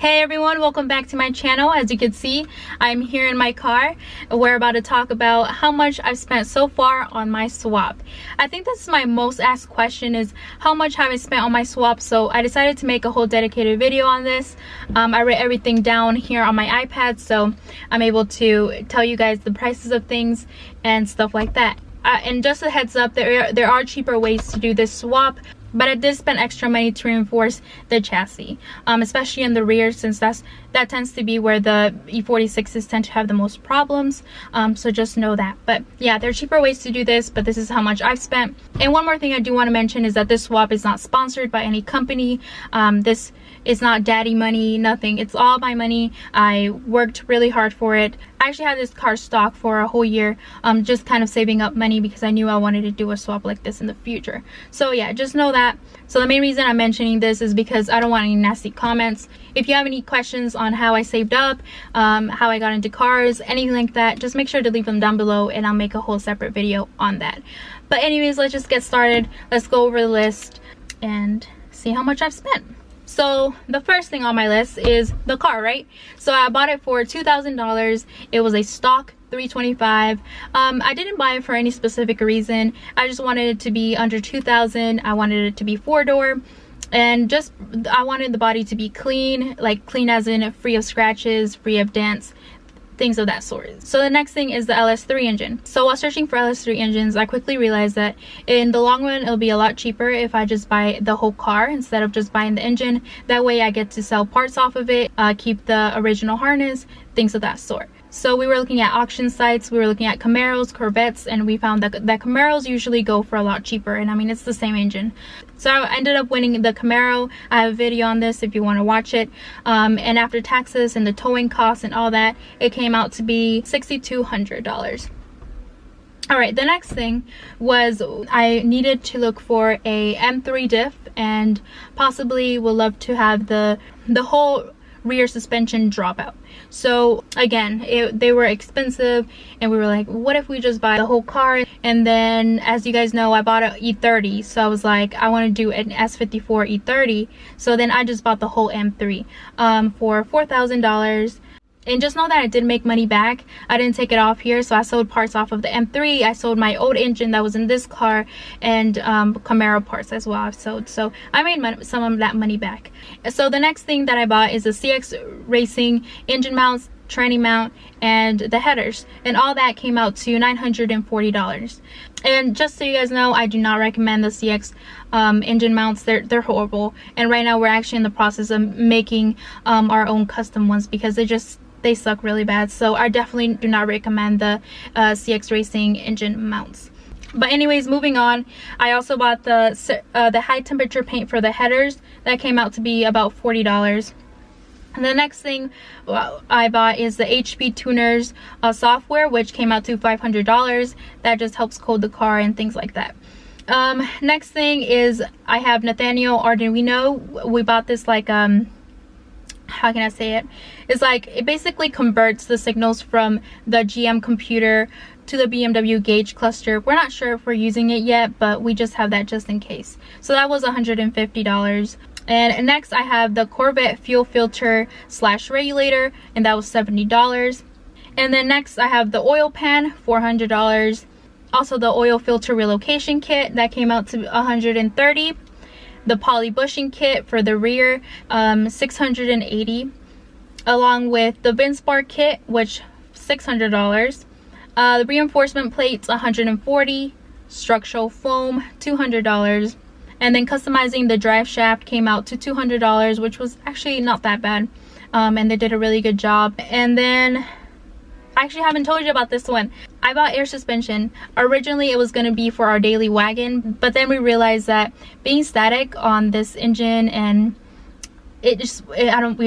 Hey everyone, welcome back to my channel. As you can see, I'm here in my car. We're about to talk about how much I've spent so far on my swap. I think this is my most asked question, is how much have I spent on my swap. So I decided to make a whole dedicated video on this. I wrote everything down here on my iPad, so I'm able to tell you guys the prices of things and stuff like that. And just a heads up, there are cheaper ways to do this swap, but I did spend extra money to reinforce the chassis, especially in the rear, since that tends to be where the E46s tend to have the most problems. So just know that. But yeah, there are cheaper ways to do this, but this is how much I've spent. And one more thing I do want to mention is that this swap is not sponsored by any company. This is not daddy money, nothing. It's all my money. I worked really hard for it. I actually had this car stock for a whole year, just kind of saving up money because I knew I wanted to do a swap like this in the future. So yeah, just know that. So the main reason I'm mentioning this is because I don't want any nasty comments. If you have any questions on how I saved up, how I got into cars, anything like that, just make sure to leave them down below and I'll make a whole separate video on that. But anyways, let's just get started. Let's go over the list and see how much I've spent. So the first thing on my list is the car, right? So I bought it for $2,000. It was a stock 325. I didn't buy it for any specific reason. I just wanted it to be under $2,000. I wanted it to be 4-door, and just I wanted the body to be clean, like clean as in free of scratches, free of dents, things of that sort. So the next thing is the LS3 engine. So while searching for LS3 engines, I quickly realized that in the long run it'll be a lot cheaper if I just buy the whole car instead of just buying the engine. That way I get to sell parts off of it, keep the original harness, things of that sort. So we were looking at auction sites, we were looking at Camaros, Corvettes, and we found that Camaros usually go for a lot cheaper, and I mean, it's the same engine. So I ended up winning the Camaro. I have a video on this if you want to watch it. And after taxes and the towing costs and all that, it came out to be $6,200. All right, the next thing was I needed to look for a M3 diff, and possibly would love to have the whole rear suspension dropout. So again, they were expensive, and we were like, what if we just buy the whole car? And then, as you guys know, I bought an E30, so I was like, I want to do an S54 E30. So then I just bought the whole M3 for $4,000. And just know that I did make money back. I didn't take it off here, so I sold parts off of the M3. I sold my old engine that was in this car, and Camaro parts as well I've sold. So I made some of that money back. So the next thing that I bought is the CX Racing engine mounts, tranny mount, and the headers, and all that came out to $940. And just so you guys know, I do not recommend the CX engine mounts. They're horrible, and right now we're actually in the process of making our own custom ones because they suck really bad. So I definitely do not recommend the CX Racing engine mounts. But anyways, moving on, I also bought the high temperature paint for the headers. That came out to be about $40. And the next thing I bought is the HP Tuners software, which came out to $500. That just helps code the car and things like that. Next thing is I have Nathaniel Arduino. We bought this like how can I say it? It's like it basically converts the signals from the GM computer to the BMW gauge cluster. We're not sure if we're using it yet, but we just have that just in case. So that was $150. And next I have the Corvette fuel filter / regulator, and that was $70. And then next I have the oil pan, $400. Also the oil filter relocation kit, that came out to $130. The poly bushing kit for the rear, $680, along with the VinSpark kit, which $600. The reinforcement plates, $140. Structural foam, $200. And then customizing the drive shaft came out to $200, which was actually not that bad. And they did a really good job. And then I actually haven't told you about this one. I bought air suspension. Originally it was going to be for our daily wagon, but then we realized that being static on this engine, and we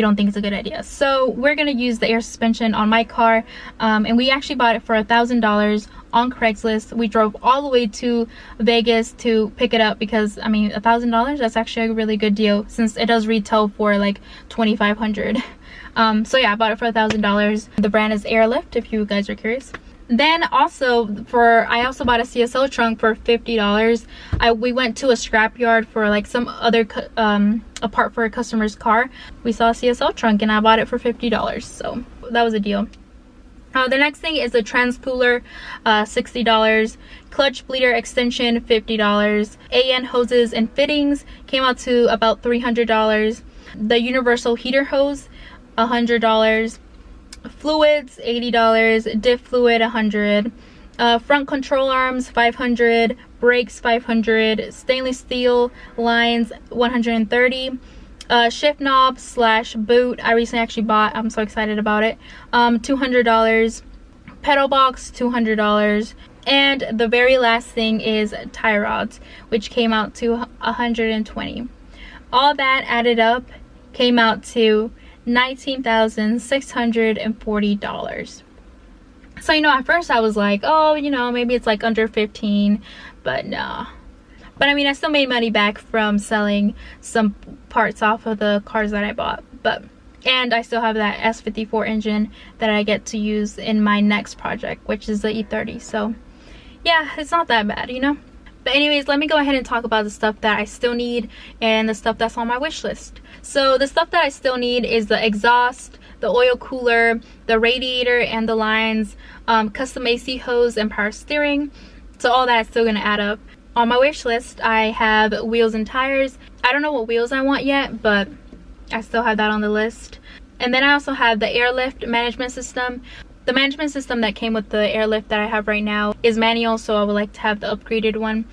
don't think it's a good idea. So we're going to use the air suspension on my car, and we actually bought it for $1,000 on Craigslist. We drove all the way to Vegas to pick it up because, I mean, $1,000, that's actually a really good deal since it does retail for like $2,500. So yeah, I bought it for $1,000. The brand is Airlift, if you guys are curious. Then also I also bought a CSL trunk for $50. We went to a scrapyard for like some other a part for a customer's car. We saw a CSL trunk and I bought it for $50, so that was a deal. The next thing is a trans cooler, $60. Clutch bleeder extension, $50. AN hoses and fittings came out to about $300. The universal heater hose, $100. Fluids, $80. Diff fluid, $100. Front control arms, $500. Brakes, $500. Stainless steel lines, $130. Shift knob / boot I recently actually bought. I'm so excited about it. $200. Pedal box, $200. And the very last thing is tie rods, which came out to $120. All that added up came out to $19,640. So, you know, at first I was like, oh, you know, maybe it's like under 15, but no. But I mean, I still made money back from selling some parts off of the cars that I bought. And I still have that S54 engine that I get to use in my next project, which is the E30. So yeah, it's not that bad, you know. But anyways, let me go ahead and talk about the stuff that I still need and the stuff that's on my wish list. So the stuff that I still need is the exhaust, the oil cooler, the radiator and the lines, custom AC hose and power steering. So all that's still gonna add up. On my wish list, I have wheels and tires. I don't know what wheels I want yet, but I still have that on the list. And then I also have the airlift management system. The management system that came with the airlift that I have right now is manual, so I would like to have the upgraded one.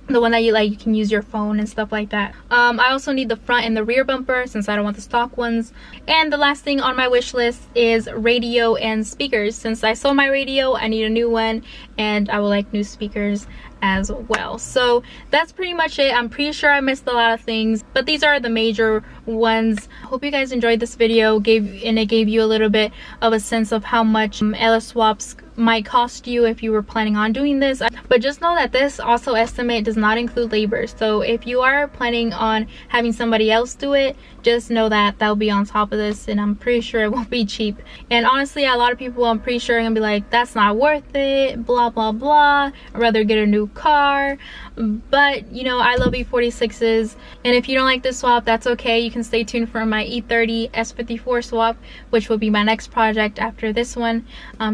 The one that you can use your phone and stuff like that. I also need the front and the rear bumper since I don't want the stock ones. And the last thing on my wish list is radio and speakers. Since I sold my radio, I need a new one, and I would like new speakers as well. So that's pretty much it. I'm pretty sure I missed a lot of things, but these are the major ones. Hope you guys enjoyed this video, and it gave you a little bit of a sense of how much LS swaps might cost you if you were planning on doing this. But just know that this also estimate does not include labor, so if you are planning on having somebody else do it, just know that that'll be on top of this, and I'm pretty sure it won't be cheap. And honestly, a lot of people, I'm pretty sure, are gonna be like, that's not worth it, blah blah blah, I'd rather get a new car. But you know, I love E46s, and if you don't like this swap, that's okay. You can stay tuned for my E30 S54 swap, which will be my next project after this one,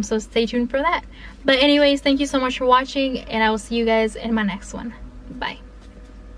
so stay tuned for that. But anyways, thank you so much for watching, and I will see you guys in my next one. Bye.